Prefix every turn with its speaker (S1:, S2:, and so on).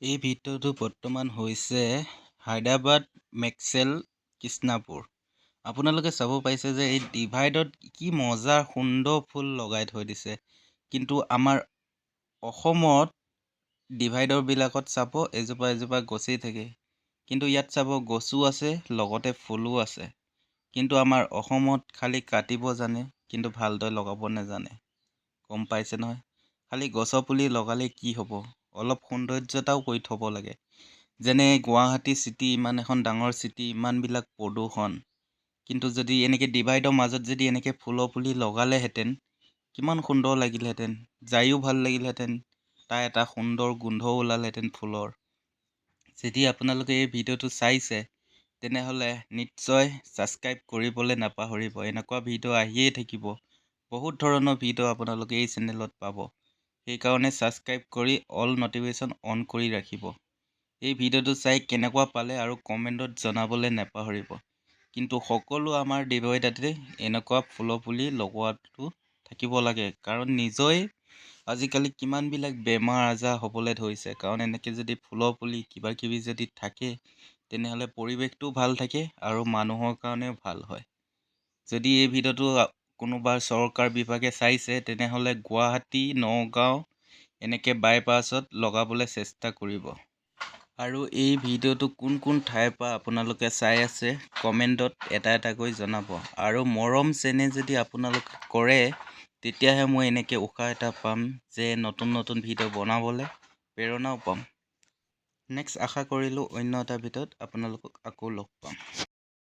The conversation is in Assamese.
S1: এই ভিডিঅ'টো বৰ্তমান হৈছে হায়দৰাবাদ মেক্সেল কৃষ্ণাপুৰ। আপোনালোকে চাব পাইছে যে এই ডিভাইডত কি মজাৰ সুন্দৰ ফুল লগাই থৈ দিছে। কিন্তু আমাৰ অসমত ডিভাইডৰবিলাকত চাব এজোপা এজোপা গছেই থাকে, কিন্তু ইয়াত চাব গছো আছে লগতে ফুলো আছে। কিন্তু আমাৰ অসমত খালি কাটিব জানে, কিন্তু ভালদৰে লগাব নাজানে। গম পাইছে নহয়? খালি গছৰ পুলি লগালে কি হ'ব, অলপ সৌন্দৰ্যতাও কৰি থ'ব লাগে। যেনে গুৱাহাটী চিটি, ইমান এখন ডাঙৰ চিটি, ইমানবিলাক প্ৰদূষণ, কিন্তু যদি এনেকৈ ডিভাইডৰ মাজত যদি এনেকৈ ফুলৰ পুলি লগালেহেঁতেন কিমান সুন্দৰ লাগিলহেঁতেন, যায়ো ভাল লাগিলহেঁতেন, তাৰ এটা সুন্দৰ গোন্ধও ওলালহেঁতেন ফুলৰ। যদি আপোনালোকে এই ভিডিঅ'টো চাইছে তেনেহ'লে নিশ্চয় ছাবস্ক্ৰাইব কৰিবলৈ নাপাহৰিব। এনেকুৱা ভিডিঅ' আহিয়েই থাকিব। বহুত ধৰণৰ ভিডিঅ' আপোনালোকে এই চেনেলত পাব। সেইকাৰণে ছাবস্ক্ৰাইব কৰি অল নটিফিকেশ্যন অন কৰি ৰাখিব। এই ভিডিঅ'টো চাই কেনেকুৱা পালে আৰু কমেণ্টত জনাবলৈ নাপাহৰিব। কিন্তু সকলো আমাৰ ডিভাইডতে এনেকুৱা ফুলৰ পুলি লগোৱাটো থাকিব লাগে, কাৰণ নিজেই আজিকালি কিমানবিলাক বেমাৰ আজাৰ হ'বলৈ ধৰিছে। কাৰণ এনেকৈ যদি ফুলৰ পুলি কিবাকিবি যদি থাকে তেনেহ'লে পৰিৱেশটোও ভাল থাকে আৰু মানুহৰ কাৰণেও ভাল হয়। যদি এই ভিডিঅ'টো কোনোবা চৰকাৰ বিভাগে চাইছে তেনেহ'লে গুৱাহাটী, নগাঁও এনেকৈ বাইপাছত লগাবলৈ চেষ্টা কৰিব। আৰু এই ভিডিঅ'টো কোন কোন ঠাইৰ পৰা আপোনালোকে চাই আছে কমেণ্টত এটা এটাকৈ জনাব। আৰু মৰম চেনেহ যদি আপোনালোকে কৰে তেতিয়াহে মই এনেকৈ উৎসাহ এটা পাম যে নতুন নতুন ভিডিঅ' বনাবলৈ প্ৰেৰণাও পাম। নেক্সট আশা কৰিলোঁ অন্য এটা ভিডিঅ'ত আপোনালোকক আকৌ লগ পাম।